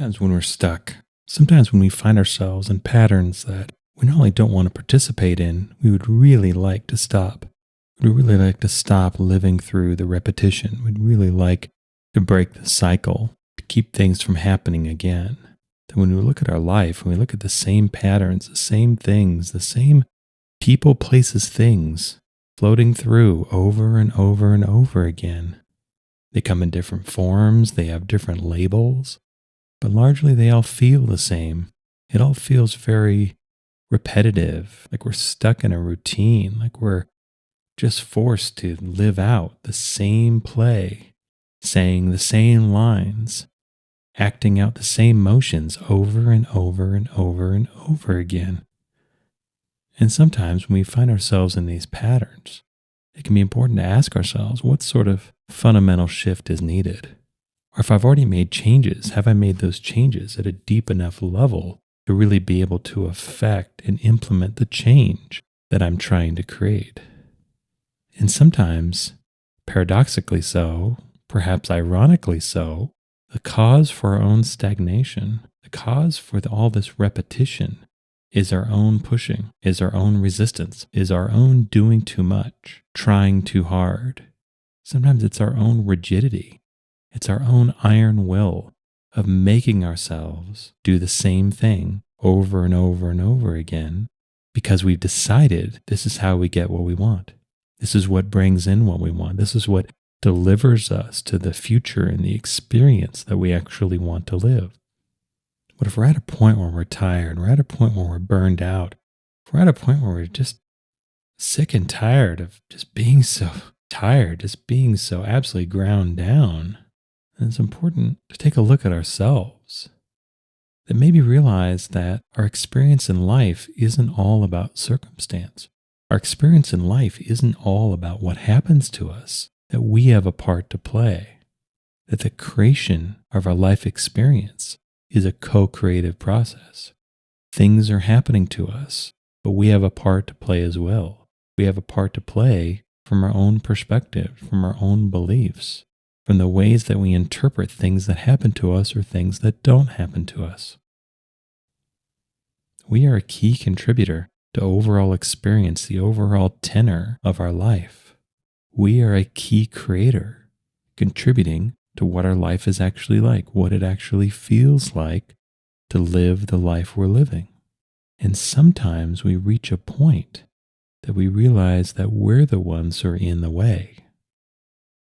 Sometimes when we're stuck, sometimes when we find ourselves in patterns that we not only don't want to participate in, we would really like to stop. We'd really like to stop living through the repetition. We'd really like to break the cycle, to keep things from happening again. That when we look at our life, when we look at the same patterns, the same things, the same people, places, things floating through over and over and over again, they come in different forms, they have different labels, but largely they all feel the same. It all feels very repetitive, like we're stuck in a routine, like we're just forced to live out the same play, saying the same lines, acting out the same motions over and over and over and over again. And sometimes when we find ourselves in these patterns, it can be important to ask ourselves what sort of fundamental shift is needed. Or if I've already made changes, have I made those changes at a deep enough level to really be able to affect and implement the change that I'm trying to create? And sometimes, paradoxically so, perhaps ironically so, the cause for our own stagnation, the cause for all this repetition is our own pushing, is our own resistance, is our own doing too much, trying too hard. Sometimes it's our own rigidity. It's our own iron will of making ourselves do the same thing over and over and over again because we've decided this is how we get what we want. This is what brings in what we want. This is what delivers us to the future and the experience that we actually want to live. But if we're at a point where we're tired, we're at a point where we're burned out, if we're at a point where we're just sick and tired of just being so tired, just being so absolutely ground down, then it's important to take a look at ourselves. That maybe realize that our experience in life isn't all about circumstance. Our experience in life isn't all about what happens to us, that we have a part to play. That the creation of our life experience is a co-creative process. Things are happening to us, but we have a part to play as well. We have a part to play from our own perspective, from our own beliefs, from the ways that we interpret things that happen to us or things that don't happen to us. We are a key contributor to overall experience, the overall tenor of our life. We are a key creator, contributing to what our life is actually like, what it actually feels like to live the life we're living. And sometimes we reach a point that we realize that we're the ones who are in the way.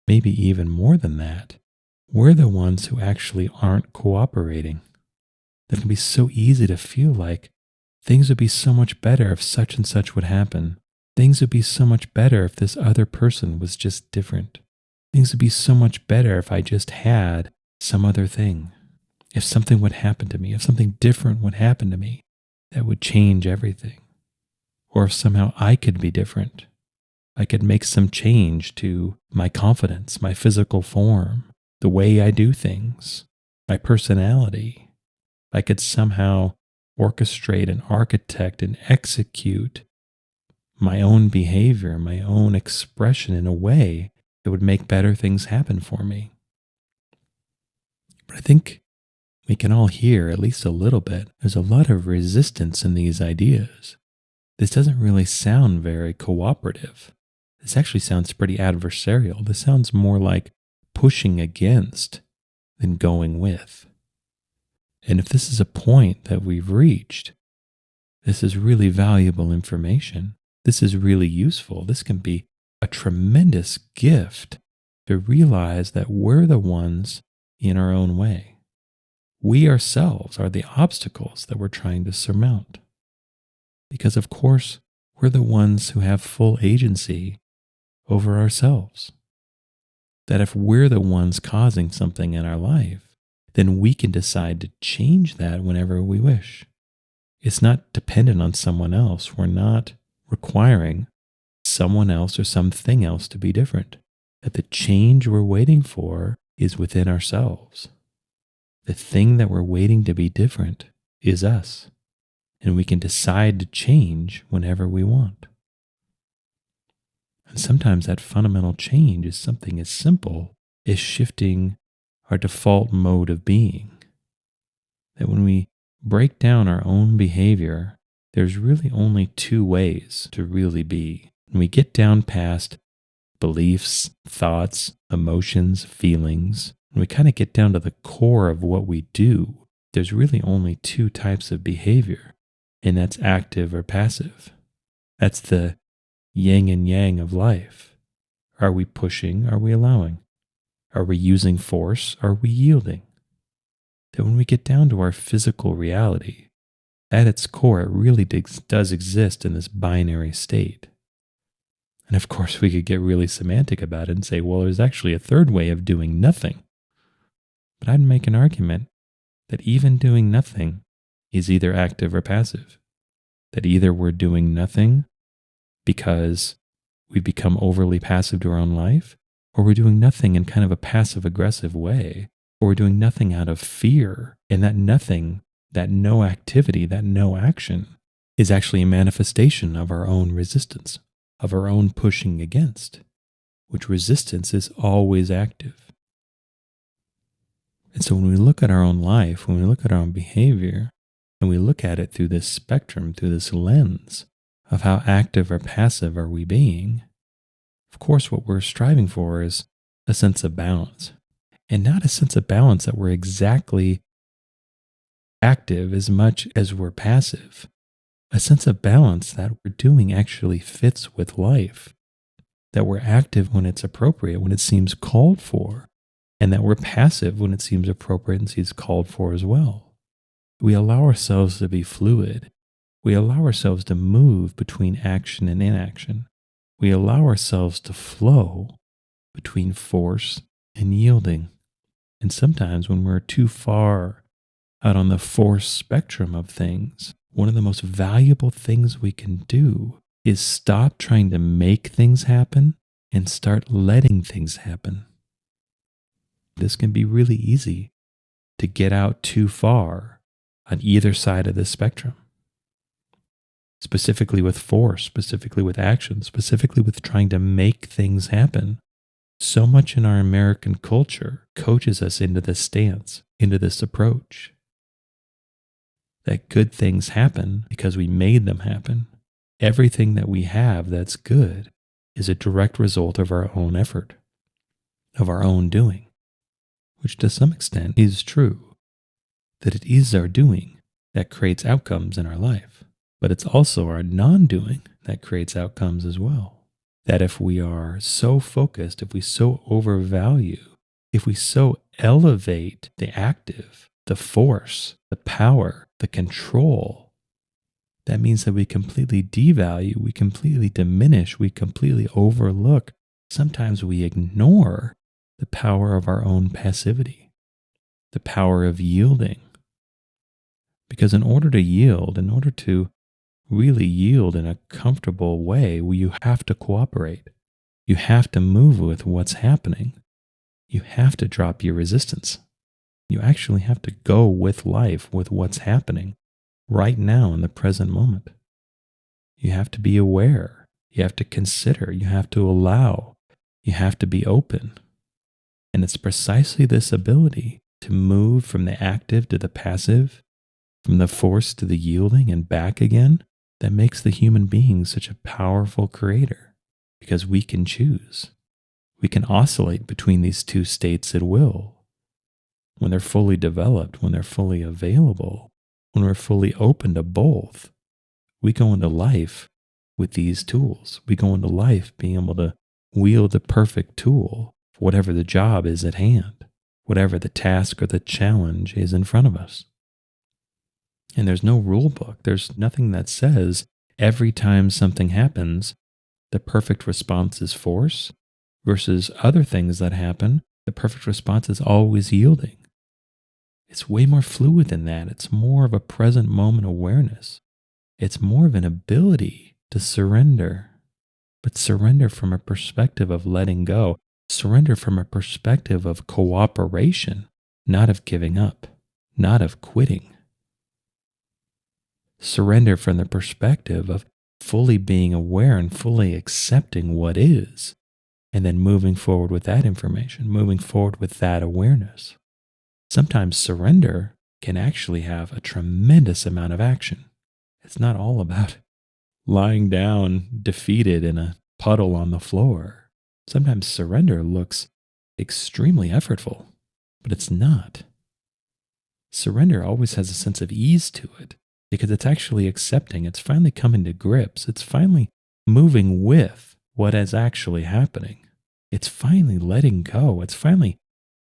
Maybe even more than that, we're the ones who actually aren't cooperating. That can be so easy to feel like things would be so much better if such and such would happen. Things would be so much better if this other person was just different. Things would be so much better if I just had some other thing. If something would happen to me, if something different would happen to me, that would change everything. Or if somehow I could be different. I could make some change to my confidence, my physical form, the way I do things, my personality. I could somehow orchestrate and architect and execute my own behavior, my own expression in a way that would make better things happen for me. But I think we can all hear, at least a little bit, there's a lot of resistance in these ideas. This doesn't really sound very cooperative. This actually sounds pretty adversarial. This sounds more like pushing against than going with. And if this is a point that we've reached, this is really valuable information. This is really useful. This can be a tremendous gift to realize that we're the ones in our own way. We ourselves are the obstacles that we're trying to surmount. Because of course, we're the ones who have full agency over ourselves. That if we're the ones causing something in our life, then we can decide to change that whenever we wish. It's not dependent on someone else. We're not requiring someone else or something else to be different. That the change we're waiting for is within ourselves. The thing that we're waiting to be different is us. And we can decide to change whenever we want. And sometimes that fundamental change is something as simple as shifting our default mode of being. That when we break down our own behavior, there's really only two ways to really be. When we get down past beliefs, thoughts, emotions, feelings, when we kind of get down to the core of what we do, there's really only two types of behavior, and that's active or passive. That's the yin and yang of life. Are we pushing? Are we allowing? Are we using force? Are we yielding? That when we get down to our physical reality, at its core, it really does exist in this binary state. And of course, we could get really semantic about it and say, well, there's actually a third way of doing nothing. But I'd make an argument that even doing nothing is either active or passive. That either we're doing nothing because we become overly passive to our own life, or we're doing nothing in kind of a passive-aggressive way, or we're doing nothing out of fear, and that nothing, that no activity, that no action, is actually a manifestation of our own resistance, of our own pushing against, which resistance is always active. And so when we look at our own life, when we look at our own behavior, and we look at it through this spectrum, through this lens of how active or passive are we being, of course what we're striving for is a sense of balance. And not a sense of balance that we're exactly active as much as we're passive. A sense of balance that we're doing actually fits with life. That we're active when it's appropriate, when it seems called for. And that we're passive when it seems appropriate and seems called for as well. We allow ourselves to be fluid. We allow ourselves to move between action and inaction. We allow ourselves to flow between force and yielding. And sometimes when we're too far out on the force spectrum of things, one of the most valuable things we can do is stop trying to make things happen and start letting things happen. This can be really easy to get out too far on either side of the spectrum. Specifically with force, specifically with action, specifically with trying to make things happen. So much in our American culture coaches us into this stance, into this approach. That good things happen because we made them happen. Everything that we have that's good is a direct result of our own effort, of our own doing, which to some extent is true. That it is our doing that creates outcomes in our life. But it's also our non-doing that creates outcomes as well. That if we are so focused, if we so overvalue, if we so elevate the active, the force, the power, the control, that means that we completely devalue, we completely diminish, we completely overlook, sometimes we ignore the power of our own passivity, the power of yielding. Because in order to yield, in order to really yield in a comfortable way, you have to cooperate. You have to move with what's happening. You have to drop your resistance. You actually have to go with life, with what's happening right now in the present moment. You have to be aware. You have to consider. You have to allow. You have to be open. And it's precisely this ability to move from the active to the passive, from the force to the yielding and back again, that makes the human being such a powerful creator, because we can choose. We can oscillate between these two states at will. When they're fully developed, when they're fully available, when we're fully open to both, we go into life with these tools. We go into life being able to wield the perfect tool for whatever the job is at hand, whatever the task or the challenge is in front of us. And there's no rule book. There's nothing that says every time something happens, the perfect response is force versus other things that happen, the perfect response is always yielding. It's way more fluid than that. It's more of a present moment awareness. It's more of an ability to surrender, but surrender from a perspective of letting go, surrender from a perspective of cooperation, not of giving up, not of quitting. Surrender from the perspective of fully being aware and fully accepting what is, and then moving forward with that information, moving forward with that awareness. Sometimes surrender can actually have a tremendous amount of action. It's not all about lying down defeated in a puddle on the floor. Sometimes surrender looks extremely effortful, but it's not. Surrender always has a sense of ease to it because it's actually accepting, it's finally coming to grips, it's finally moving with what is actually happening. It's finally letting go, it's finally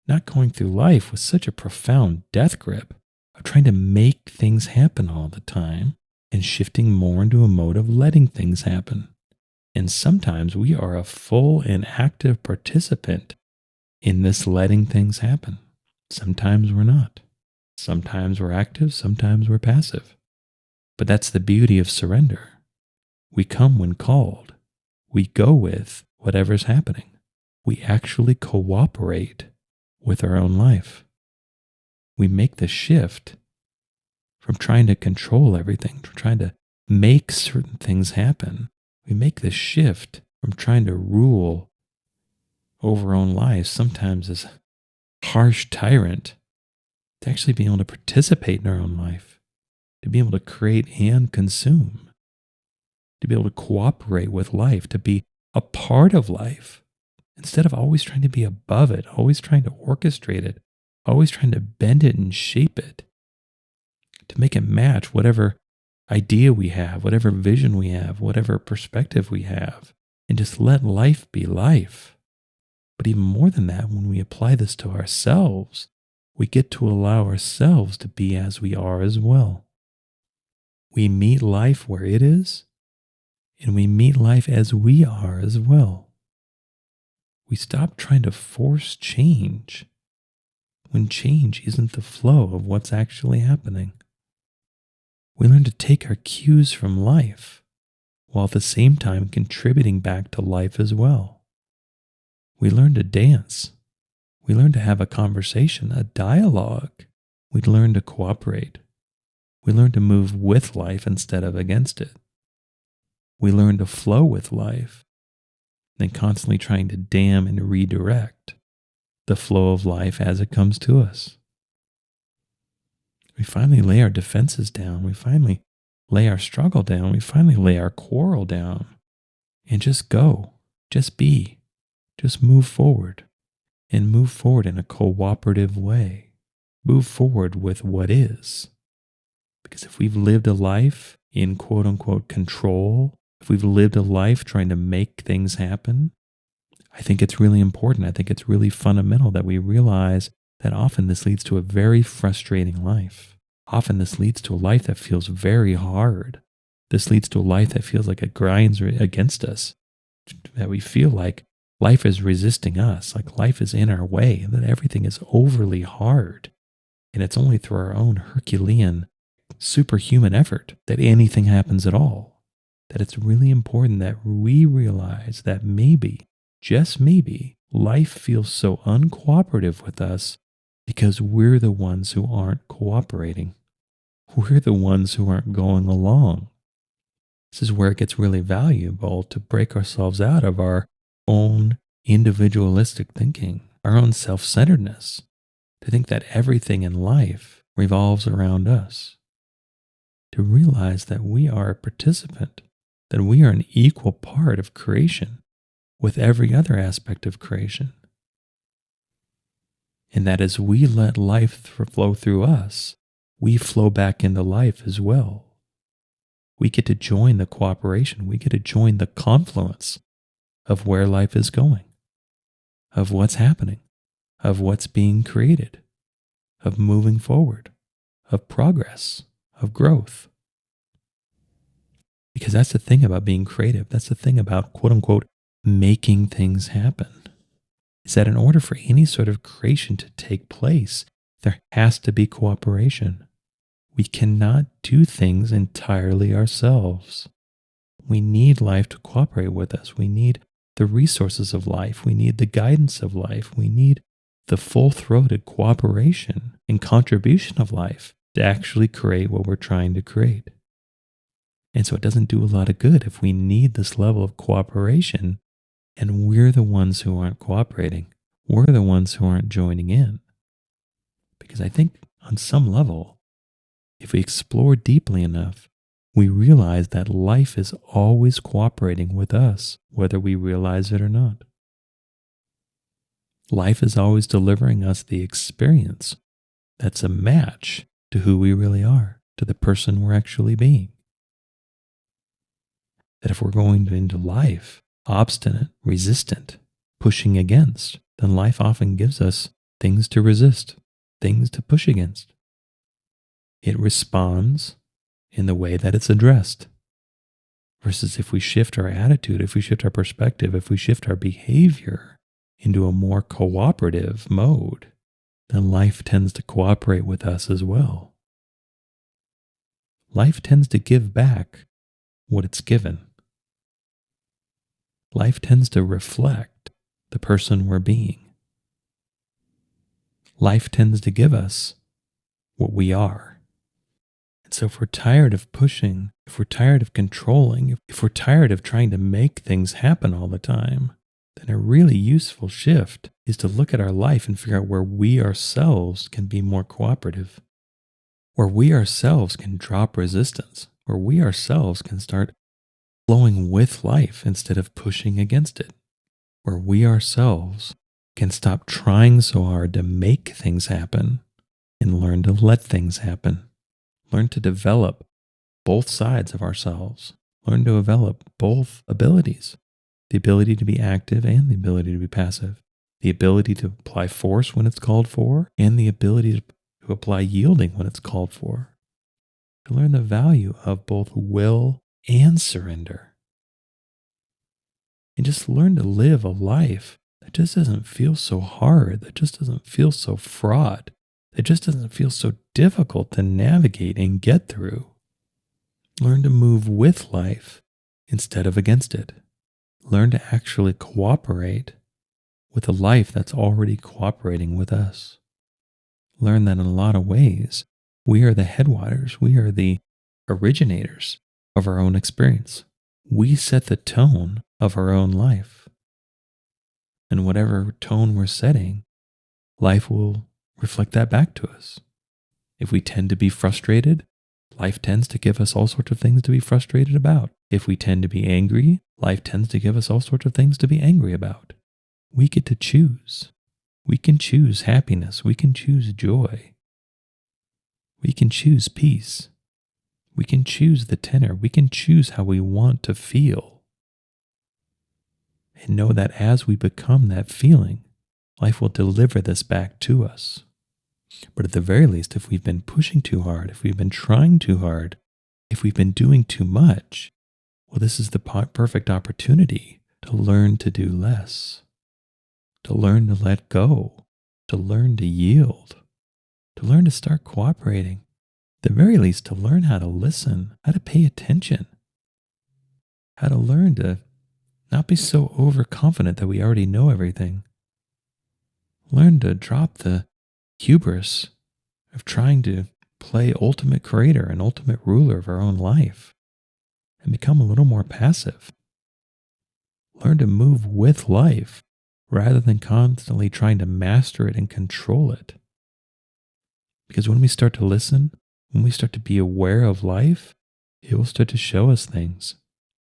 not going through life with such a profound death grip of trying to make things happen all the time and shifting more into a mode of letting things happen. And sometimes we are a full and active participant in this letting things happen. Sometimes we're not. Sometimes we're active, sometimes we're passive. But that's the beauty of surrender. We come when called. We go with whatever's happening. We actually cooperate with our own life. We make the shift from trying to control everything, from trying to make certain things happen. We make the shift from trying to rule over our own lives, sometimes as a harsh tyrant, to actually being able to participate in our own life, to be able to create and consume, to be able to cooperate with life, to be a part of life, instead of always trying to be above it, always trying to orchestrate it, always trying to bend it and shape it, to make it match whatever idea we have, whatever vision we have, whatever perspective we have, and just let life be life. But even more than that, when we apply this to ourselves, we get to allow ourselves to be as we are as well. We meet life where it is, and we meet life as we are as well. We stop trying to force change when change isn't the flow of what's actually happening. We learn to take our cues from life while at the same time contributing back to life as well. We learn to dance. We learn to have a conversation, a dialogue. We learn to cooperate. We learn to move with life instead of against it. We learn to flow with life than constantly trying to dam and redirect the flow of life as it comes to us. We finally lay our defenses down. We finally lay our struggle down. We finally lay our quarrel down and just go, just be, just move forward and move forward in a cooperative way. Move forward with what is. Because if we've lived a life in quote unquote control, if we've lived a life trying to make things happen, I think it's really important. I think it's really fundamental that we realize that often this leads to a very frustrating life. Often this leads to a life that feels very hard. This leads to a life that feels like it grinds against us, that we feel like life is resisting us, like life is in our way, that everything is overly hard. And it's only through our own Herculean, superhuman effort that anything happens at all. That it's really important that we realize that maybe, just maybe, life feels so uncooperative with us because we're the ones who aren't cooperating. We're the ones who aren't going along. This is where it gets really valuable to break ourselves out of our own individualistic thinking, our own self-centeredness, to think that everything in life revolves around us, to realize that we are a participant, that we are an equal part of creation with every other aspect of creation. And that as we let life flow through us, we flow back into life as well. We get to join the cooperation. We get to join the confluence of where life is going, of what's happening, of what's being created, of moving forward, of progress, of growth. Because that's the thing about being creative. That's the thing about quote unquote making things happen. Is that in order for any sort of creation to take place, there has to be cooperation. We cannot do things entirely ourselves. We need life to cooperate with us. We need the resources of life. We need the guidance of life. We need the full-throated cooperation and contribution of life to actually create what we're trying to create. And so it doesn't do a lot of good if we need this level of cooperation and we're the ones who aren't cooperating. We're the ones who aren't joining in. Because I think on some level, if we explore deeply enough, we realize that life is always cooperating with us, whether we realize it or not. Life is always delivering us the experience that's a match to who we really are, to the person we're actually being. That if we're going into life obstinate, resistant, pushing against, then life often gives us things to resist, things to push against. It responds in the way that it's addressed. Versus if we shift our attitude, if we shift our perspective, if we shift our behavior into a more cooperative mode, then life tends to cooperate with us as well. Life tends to give back what it's given. Life tends to reflect the person we're being. Life tends to give us what we are. And so if we're tired of pushing, if we're tired of controlling, if we're tired of trying to make things happen all the time, then a really useful shift is to look at our life and figure out where we ourselves can be more cooperative, where we ourselves can drop resistance, where we ourselves can start flowing with life instead of pushing against it, where we ourselves can stop trying so hard to make things happen and learn to let things happen, learn to develop both sides of ourselves, learn to develop both abilities, the ability to be active and the ability to be passive, the ability to apply force when it's called for and the ability to apply yielding when it's called for, to learn the value of both will and surrender. And just learn to live a life that just doesn't feel so hard, that just doesn't feel so fraught, that just doesn't feel so difficult to navigate and get through. Learn to move with life instead of against it. Learn to actually cooperate with a life that's already cooperating with us. Learn that in a lot of ways, we are the headwaters, we are the originators of our own experience. We set the tone of our own life. And whatever tone we're setting, life will reflect that back to us. If we tend to be frustrated, life tends to give us all sorts of things to be frustrated about. If we tend to be angry, life tends to give us all sorts of things to be angry about. We get to choose. We can choose happiness. We can choose joy. We can choose peace. We can choose the tenor. We can choose how we want to feel. And know that as we become that feeling, life will deliver this back to us. But at the very least, if we've been pushing too hard, if we've been trying too hard, if we've been doing too much, well, this is the perfect opportunity to learn to do less, to learn to let go, to learn to yield, to learn to start cooperating. At the very least, to learn how to listen, how to pay attention, how to learn to not be so overconfident that we already know everything. Learn to drop the hubris of trying to play ultimate creator and ultimate ruler of our own life and become a little more passive. Learn to move with life rather than constantly trying to master it and control it. Because when we start to listen, when we start to be aware of life, it will start to show us things.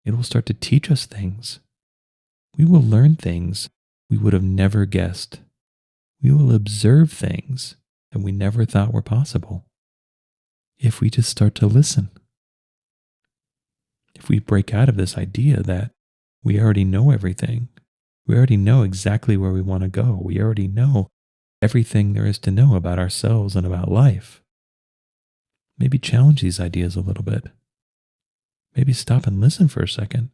It will start to teach us things. We will learn things we would have never guessed. We will observe things that we never thought were possible if we just start to listen. If we break out of this idea that we already know everything, we already know exactly where we want to go, we already know everything there is to know about ourselves and about life. Maybe challenge these ideas a little bit. Maybe stop and listen for a second.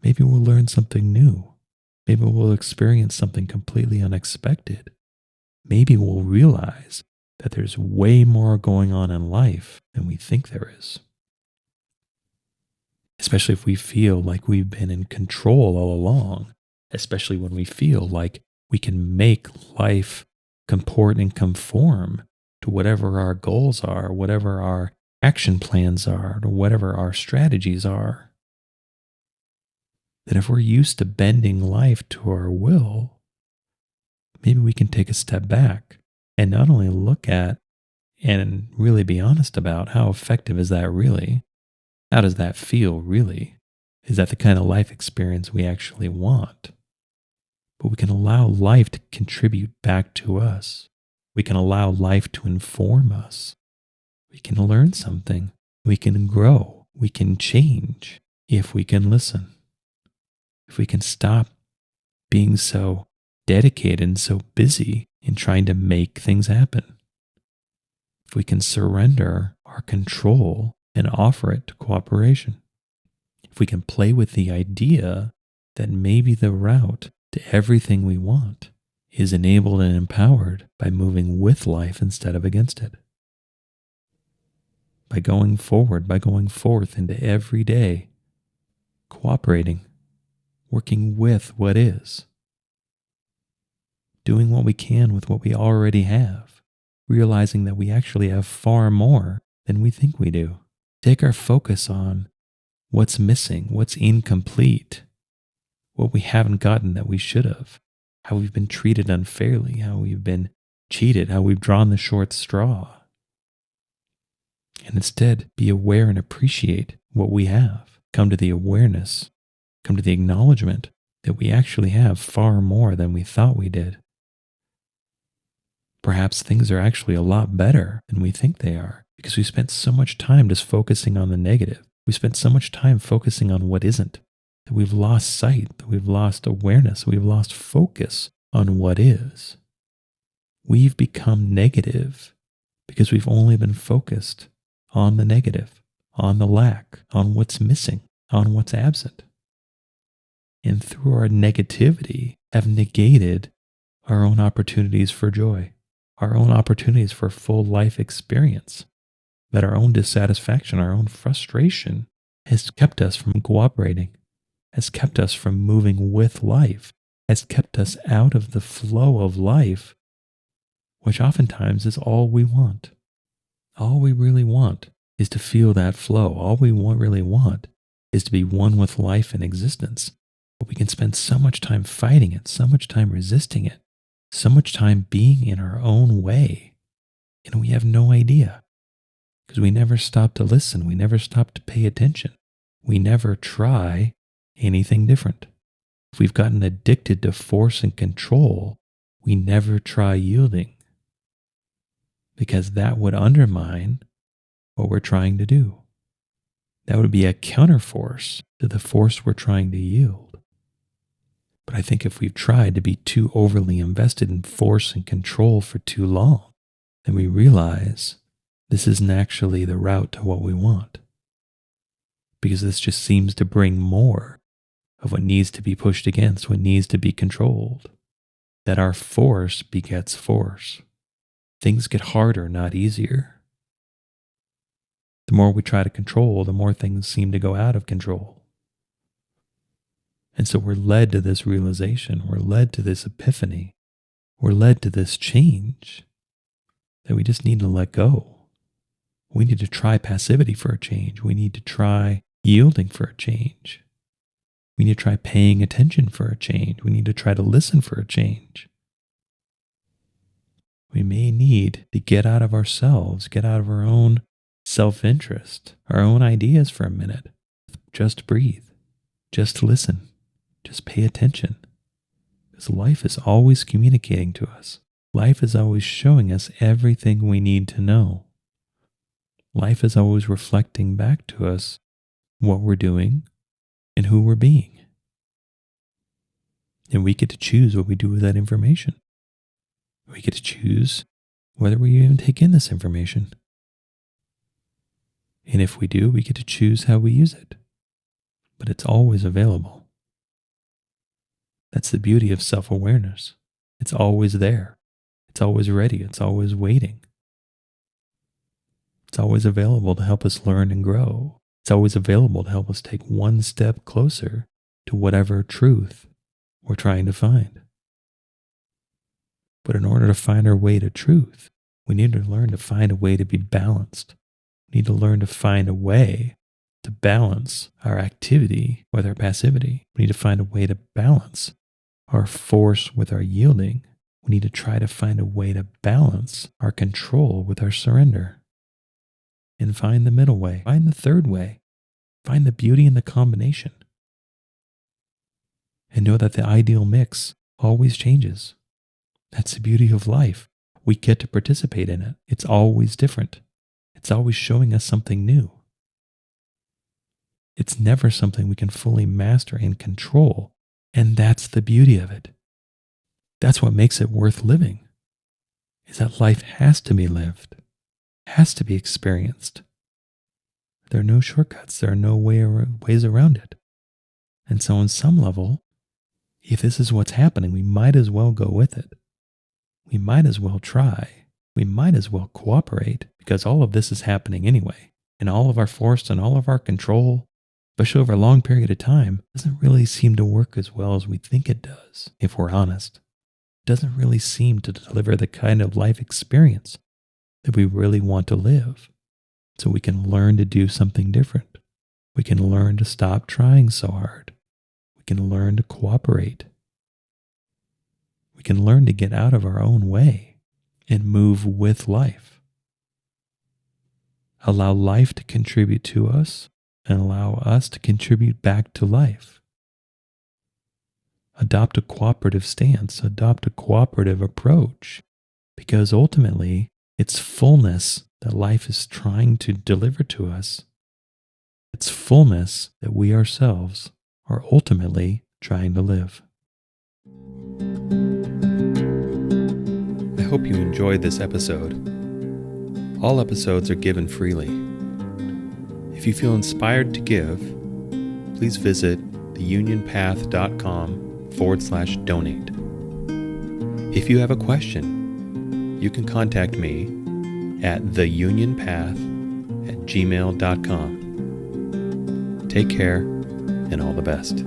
Maybe we'll learn something new. Maybe we'll experience something completely unexpected. Maybe we'll realize that there's way more going on in life than we think there is. Especially if we feel like we've been in control all along, especially when we feel like we can make life comport and conform to whatever our goals are, whatever our action plans are, or whatever our strategies are. That if we're used to bending life to our will, maybe we can take a step back and not only look at and really be honest about how effective is that really? How does that feel really? Is that the kind of life experience we actually want? But we can allow life to contribute back to us. We can allow life to inform us. We can learn something. We can grow. We can change if we can listen. If we can stop being so dedicated and so busy in trying to make things happen. If we can surrender our control and offer it to cooperation. If we can play with the idea that maybe the route to everything we want is enabled and empowered by moving with life instead of against it. By going forward, by going forth into every day, cooperating, working with what is, doing what we can with what we already have, realizing that we actually have far more than we think we do. Take our focus on what's missing, what's incomplete, what we haven't gotten that we should have, how we've been treated unfairly, how we've been cheated, how we've drawn the short straw. And instead, be aware and appreciate what we have. Come to the awareness, come to the acknowledgement that we actually have far more than we thought we did. Perhaps things are actually a lot better than we think they are because we spent so much time just focusing on the negative. We spent so much time focusing on what isn't, that we've lost sight, that we've lost awareness, we've lost focus on what is. We've become negative because we've only been focused on the negative, on the lack, on what's missing, on what's absent. And through our negativity, have negated our own opportunities for joy, our own opportunities for full life experience, that our own dissatisfaction, our own frustration has kept us from cooperating, has kept us from moving with life, has kept us out of the flow of life, which oftentimes is all we want. All we really want is to feel that flow. All we really want is to be one with life and existence. But we can spend so much time fighting it, so much time resisting it, so much time being in our own way, and we have no idea because we never stop to listen. We never stop to pay attention. We never try anything different. If we've gotten addicted to force and control, we never try yielding because that would undermine what we're trying to do. That would be a counterforce to the force we're trying to yield. But I think if we've tried to be too overly invested in force and control for too long, then we realize this isn't actually the route to what we want. Because this just seems to bring more of what needs to be pushed against, what needs to be controlled. That our force begets force. Things get harder, not easier. The more we try to control, the more things seem to go out of control. And so we're led to this realization, we're led to this epiphany, we're led to this change that we just need to let go. We need to try passivity for a change. We need to try yielding for a change. We need to try paying attention for a change. We need to try to listen for a change. We may need to get out of ourselves, get out of our own self-interest, our own ideas for a minute. Just breathe. Just listen. Just pay attention. Because life is always communicating to us. Life is always showing us everything we need to know. Life is always reflecting back to us what we're doing and who we're being. And we get to choose what we do with that information. We get to choose whether we even take in this information. And if we do, we get to choose how we use it. But it's always available. That's the beauty of self-awareness. It's always there. It's always ready. It's always waiting. It's always available to help us learn and grow. It's always available to help us take one step closer to whatever truth we're trying to find. But in order to find our way to truth, we need to learn to find a way to be balanced. We need to learn to find a way to balance our activity with our passivity. We need to find a way to balance our force with our yielding. We need to try to find a way to balance our control with our surrender. And find the middle way, find the third way, find the beauty in the combination. And know that the ideal mix always changes. That's the beauty of life. We get to participate in it. It's always different. It's always showing us something new. It's never something we can fully master and control. And that's the beauty of it. That's what makes it worth living, is that life has to be lived, has to be experienced. There are no shortcuts. There are no ways around it. And so on some level, if this is what's happening, we might as well go with it. We might as well try. We might as well cooperate, because all of this is happening anyway. And all of our force and all of our control, especially over a long period of time, doesn't really seem to work as well as we think it does, if we're honest. It doesn't really seem to deliver the kind of life experience that we really want to live. So we can learn to do something different. We can learn to stop trying so hard. We can learn to cooperate. We can learn to get out of our own way and move with life. Allow life to contribute to us and allow us to contribute back to life. Adopt a cooperative stance, adopt a cooperative approach, because ultimately it's fullness that life is trying to deliver to us. It's fullness that we ourselves are ultimately trying to live. I hope you enjoyed this episode. All episodes are given freely. If you feel inspired to give, please visit theunionpath.com/donate. If you have a question, you can contact me at theunionpath@gmail.com. Take care and all the best.